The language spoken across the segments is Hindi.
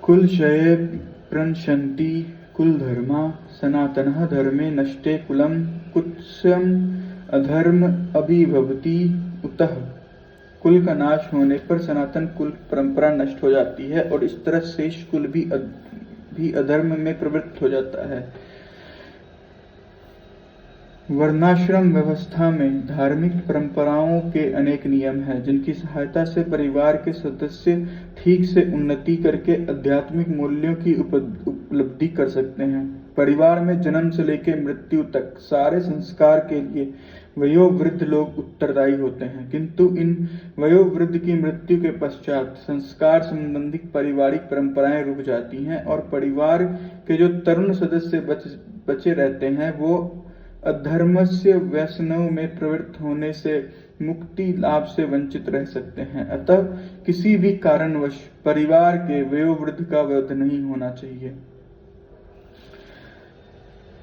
कुलक्षये प्रणश्यन्ति कुलधर्मा सनातनः धर्मे नष्टे कुलं कुत्सम अधर्म अभिभवति उतः। कुल का नाश होने पर सनातन कुल परंपरा नष्ट हो जाती है और इस तरह शेष कुल भी अधर्म में प्रवृत्त हो जाता है। वर्णाश्रम व्यवस्था में धार्मिक परंपराओं के अनेक नियम हैं, जिनकी सहायता से परिवार के सदस्य ठीक से उन्नति करके आध्यात्मिक मूल्यों की उपलब्धि कर सकते हैं। परिवार में जन्म से लेकर मृत्यु तक सारे संस्कार के लिए वयोवृद्ध लोग उत्तरदायी होते हैं, किंतु इन वयोवृद्ध की मृत्यु के पश्चात संस्कार संबंधी पारिवारिक परंपराएं रुक जाती हैं और परिवार के जो तरुण सदस्य बचे रहते हैं वो अधर्मस्य व्यसनों में प्रवृत्त होने से मुक्ति लाभ से वंचित रह सकते हैं। अतः किसी भी कारणवश परिवार के वयोवृद्ध का वध नहीं होना चाहिए।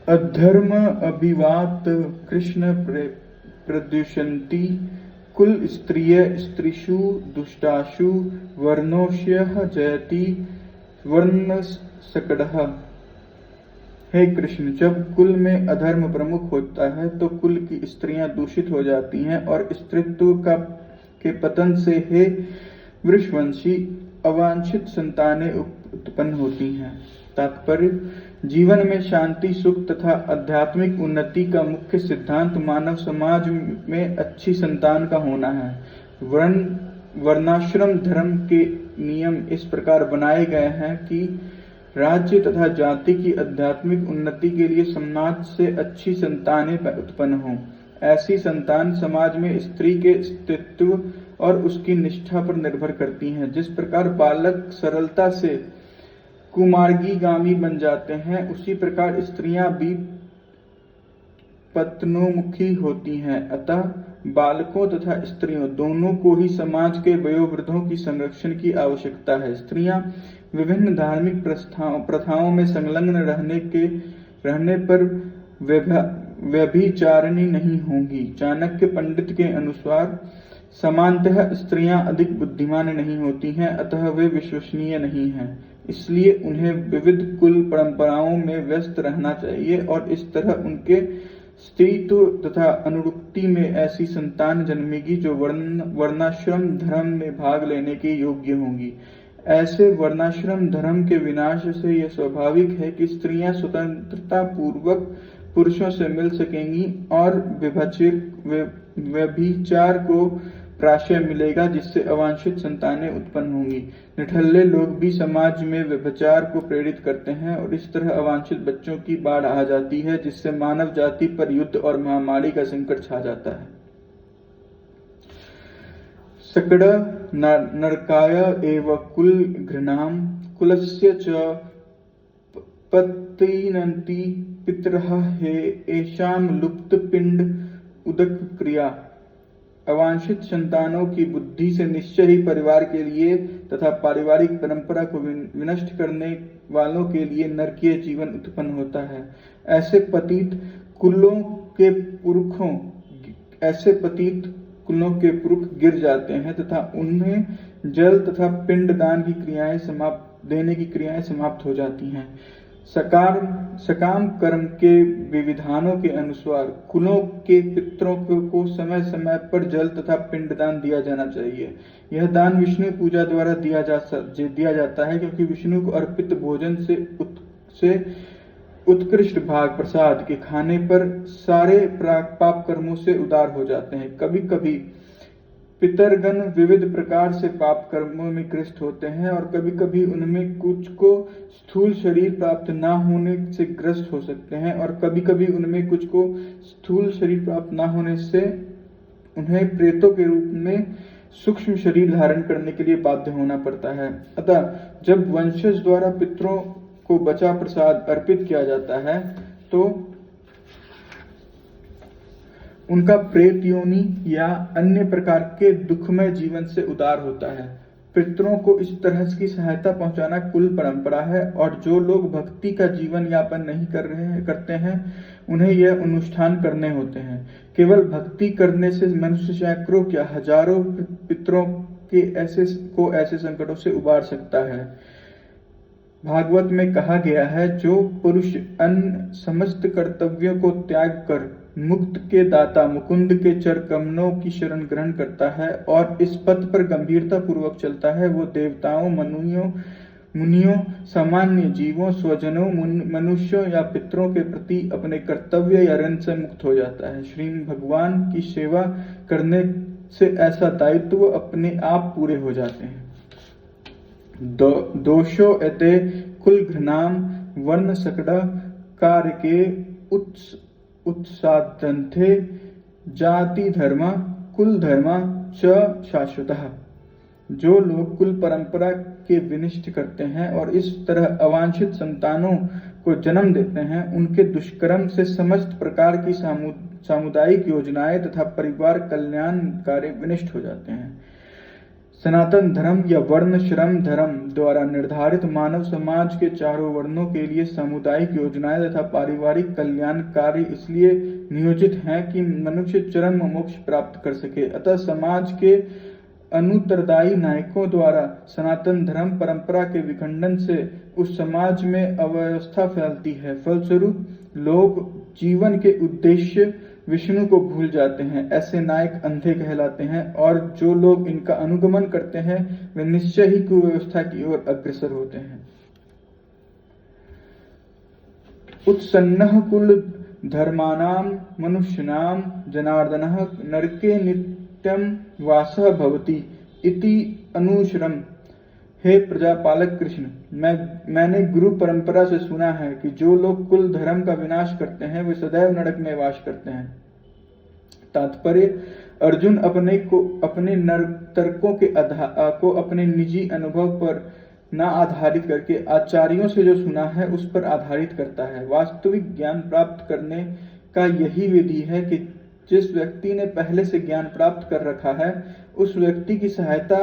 अधर्म अभिवात कृष्ण प्रदूषन्ति कुल स्त्रिय स्त्रीषु दुष्टाशु वर्णोष्यः जयति वर्ण सकड़ः। हे कृष्ण, जब कुल में अधर्म प्रमुख होता है तो कुल की स्त्रियां दूषित हो जाती हैं और स्त्रीत्व के पतन से हे वृषवंशी अवांछित संतानें उत्पन्न होती हैं। तात्पर्य, जीवन में शांति सुख तथा आध्यात्मिक उन्नति का मुख्य सिद्धांत मानव समाज में अच्छी संतान का होना है। वर्णाश्रम धर्म के नियम इस प्रकार बनाए गए हैं कि राज्य तथा जाति की आध्यात्मिक उन्नति के लिए समाज से अच्छी संतानें उत्पन्न हों। ऐसी संतान समाज में स्त्री के अस्तित्व और उसकी निष्ठा पर निर्भर करती हैं। जिस प्रकार बालक सरलता से कुमार्गीगामी बन जाते हैं, उसी प्रकार स्त्रियां भी पत्नोमुखी होती हैं। अतः बालकों तथा स्त्रियों दोनों को ही समाज के वयोवृद्धों की संरक्षण की आवश्यकता है। स्त्रियां विभिन्न धार्मिक प्रथाओं में संलग्न रहने पर व्यभिचारिणी नहीं होंगी। चाणक्य पंडित के अनुसार सामान्यतः स्त्रियां अधिक बुद्धिमान नहीं होती हैं, अतः वे विश्वसनीय नहीं हैं। इसलिए उन्हें विविध कुल परंपराओं में व्यस्त रहना चाहिए और इस तरह उनके स्त्रीत्व तथा अनुरुक्ति में ऐसी संतान जन्मेगी जो वर्णाश्रम धर्म में भाग लेने के योग्य होंगी। ऐसे वर्णाश्रम धर्म के विनाश से यह स्वाभाविक है कि स्त्रियां स्वतंत्रता पूर्वक पुरुषों से मिल सकेंगी और व्यभिचार को प्राश्रय मिलेगा, जिससे अवांछित संतानें उत्पन्न होंगी। निठल्ले लोग भी समाज में व्यभिचार को प्रेरित करते हैं और इस तरह अवांछित बच्चों की बाढ़ आ जाती है, जिससे मानव जाति पर युद्ध और महामारी का संकट छा जाता है। सकड़ नरकाय एव कुल घृणाम कुलस्य च पत्तिनन्ति पितरः हे एषाम लुप्त पिंड उदक क्रिया। अवांछित संतानों की बुद्धि से निश्चय ही परिवार के लिए तथा पारिवारिक परंपरा को विनष्ट करने वालों के लिए नरकीय जीवन उत्पन्न होता है। ऐसे पतित कुलों के पुरुष गिर जाते हैं तथा उन्हें जल तथा पिंड दान की क्रियाएं समाप्त हो जाती हैं। सकाम कर्म के विविधानों के अनुसार कुलों के पितरों को समय समय पर जल तथा पिंडदान दिया जाना चाहिए। यह दान विष्णु पूजा द्वारा दिया जाता है, क्योंकि विष्णु को अर्पित भोजन से उत्कृष्ट भाग प्रसाद के खाने पर सारे पाप कर्मों से उदार हो जाते हैं। कभी कभी पितरगण विविध प्रकार से पाप कर्मों में ग्रस्त होते हैं और कभी कभी उनमें कुछ को स्थूल शरीर प्राप्त न होने से ग्रस्त हो सकते हैं और कभी कभी उनमें कुछ को स्थूल शरीर प्राप्त न होने से उन्हें प्रेतों के रूप में सूक्ष्म शरीर धारण करने के लिए बाध्य होना पड़ता है। अतः जब वंशज द्वारा पितरों को बचा प्रसाद अर्पित किया जाता है तो उनका प्रेत योनि या अन्य प्रकार के दुखमय जीवन से उद्धार होता है। पितरों को इस तरह की सहायता पहुंचाना कुल परंपरा है और जो लोग भक्ति का जीवन यापन नहीं करते हैं उन्हें यह अनुष्ठान करने होते हैं। केवल भक्ति करने से मनुष्य सैकड़ों या हजारों पितरों के ऐसे संकटों से उबार सकता है। भागवत में कहा गया है, जो पुरुष अन्य समस्त कर्तव्यों को त्याग कर मुक्त के दाता मुकुंद के चर कमलों की शरण ग्रहण करता है और इस पथ पर गंभीरता पूर्वक चलता है, वो देवताओं, मुनियों, सामान्य जीवों, स्वजनों, मनुष्यों या पितरों के प्रति अपने कर्तव्य या ऋण से मुक्त हो जाता है। श्री भगवान की सेवा करने से ऐसा दायित्व अपने आप पूरे हो जाते हैं। दोषो एते कुल घृणाम वर्ण सकड़ कार्य के उत्साधन्ते जाति धर्म कुल धर्म च शाश्वतः। जो लोग कुल परंपरा के विनिष्ट करते हैं और इस तरह अवांछित संतानों को जन्म देते हैं, उनके दुष्कर्म से समस्त प्रकार की सामुदायिक योजनाएं तथा परिवार कल्याण कार्य विनिष्ट हो जाते हैं। सनातन धर्म या वर्ण श्रम धर्म द्वारा निर्धारित मानव समाज के चारों वर्णों के लिए सामुदायिक योजनाएं तथा पारिवारिक कल्याण कार्य इसलिए नियोजित हैं कि मनुष्य चरम मोक्ष प्राप्त कर सके। अतः समाज के अनुत्तरदायी नायकों द्वारा सनातन धर्म परंपरा के विखंडन से उस समाज में अव्यवस्था फैलती है। फलस्वरूप लोग जीवन के उद्देश्य विष्णु को भूल जाते हैं। ऐसे नायक अंधे कहलाते हैं और जो लोग इनका अनुगमन करते हैं वे निश्चय ही कुव्यवस्था की ओर अग्रसर होते हैं। उत्सन्नः कुल धर्माणाम मनुष्याणाम जनार्दनः नरके नित्यं वासः भवति इति अनुश्रम। हे प्रजापालक कृष्ण, मैंने गुरु परंपरा से सुना है कि जो लोग कुल धर्म का विनाश करते हैं वे सदैव नरक में वास करते हैं। तात्पर्य, अर्जुन अपने तर्कों को अपने निजी अनुभव पर न आधारित करके आचार्यों से जो सुना है उस पर आधारित करता है। वास्तविक ज्ञान प्राप्त करने का यही विधि है कि जिस व्यक्ति ने पहले से ज्ञान प्राप्त कर रखा है उस व्यक्ति की सहायता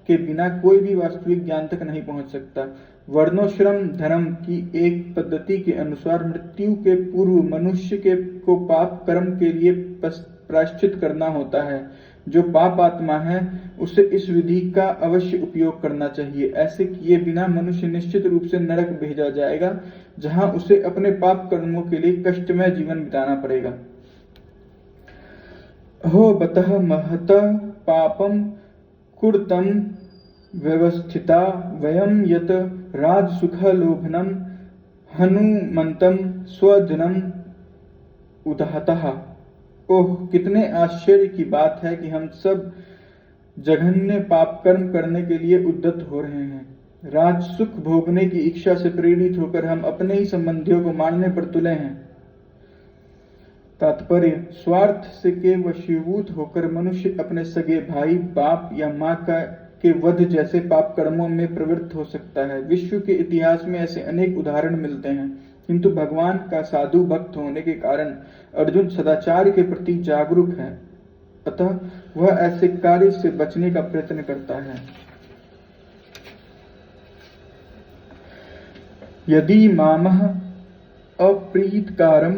के बिना कोई भी वास्तविक ज्ञान तक नहीं पहुंच सकता। वर्णोश्रम धर्म की एक पद्धति के अनुसार मृत्यु के पूर्व मनुष्य को पाप कर्म के लिए प्रायश्चित करना होता है। जो पाप आत्मा है उसे इस विधि का अवश्य उपयोग करना चाहिए। ऐसे किए बिना मनुष्य निश्चित रूप से नरक भेजा जाएगा, जहां उसे अपने पाप कर्मों के लिए कष्टमय जीवन बिताना पड़ेगा। अहो बतः महतः पापम कुर्तम व्यवस्थिता वयम यत राजसुखलोभनम हनुमंतम स्वजनम उदाहतः। ओह, कितने आश्चर्य की बात है कि हम सब जघन्य पाप कर्म करने के लिए उद्यत हो रहे हैं। राजसुख भोगने की इच्छा से प्रेरित होकर हम अपने ही संबंधियों को मारने पर तुले हैं। तात्पर्य, स्वार्थ से के वशीभूत होकर मनुष्य अपने सगे भाई, बाप या माँ के वध जैसे पाप कर्मों में प्रवृत्त हो सकता है। विश्व के इतिहास में ऐसे अनेक उदाहरण मिलते हैं, किंतु भगवान का साधु भक्त होने के कारण अर्जुन सदाचार के प्रति जागरूक है, अतः वह ऐसे कार्य से बचने का प्रयत्न करता है। यदि मामह अप्रीतकारम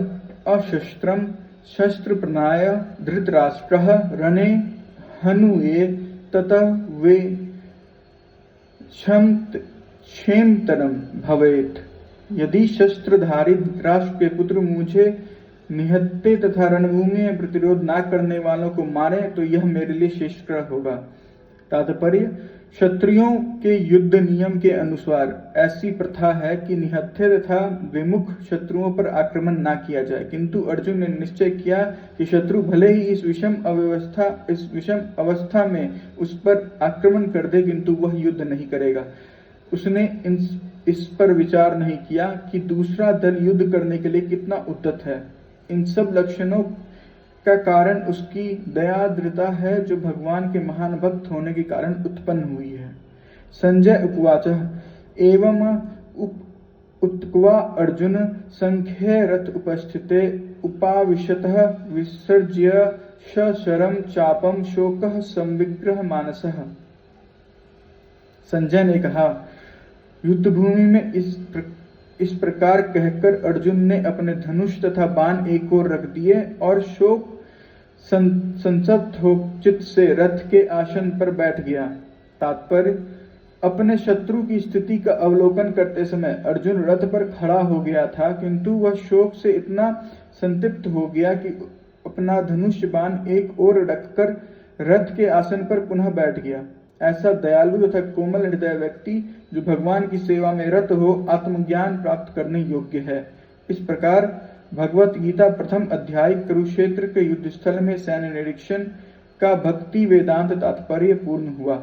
अशस्त्रम शस्त्रप्रणाय धृतराष्ट्रः रणे हनुये ततः वे क्षेमतरम भवेत्। यदि शस्त्रधारी धृतराष्ट्र के पुत्र मुझे निहत्ते तथा रणभूमि में प्रतिरोध न करने वालों को मारे तो यह मेरे लिए श्रेष्ठकर होगा। तात्पर्य, क्षत्रियों के युद्ध नियम के अनुसार ऐसी प्रथा है कि निहत्थे तथा विमुख शत्रुओं पर आक्रमण न किया जाए, किंतु अर्जुन ने निश्चय किया कि शत्रु भले ही इस विषम अवस्था में उस पर आक्रमण कर दे, किंतु वह युद्ध नहीं करेगा। उसने इस पर विचार नहीं किया कि दूसरा दल युद्ध करने के लिए कितना उद्यत है। इन सब लक्षणों का कारण उसकी दयाद्रता है, जो भगवान के महान भक्त होने के कारण उत्पन्न हुई है। संजय उपवाचः एवं उत्क्वा अर्जुन संख्ये रथ उपस्थिते उपाविशतः विसर्ज्य शरम चापम शोकः संविग्रह मानसः। संजय ने कहा, युद्ध भूमि में इस प्रकार कहकर अर्जुन ने अपने धनुष तथा बाण एक ओर रख दिए और शोक संतप्त हो चित्त से रथ के आसन पर बैठ गया। तात्पर्य, अपने शत्रु की स्थिति का अवलोकन करते समय अर्जुन रथ पर खड़ा हो गया था, किंतु वह शोक से इतना संतप्त हो गया कि अपना धनुष बाण एक ओर रखकर रथ के आसन पर पुनः बैठ गया। ऐसा दयालु तथा कोमल हृदय व्यक्ति जो भगवान की सेवा में रत हो, आत्मज्ञान प्राप्त करने योग्य है। इस प्रकार भगवत गीता प्रथम अध्याय कुरुक्षेत्र के युद्ध स्थल में सैन्य निरीक्षण का भक्ति वेदांत तात्पर्य पूर्ण हुआ।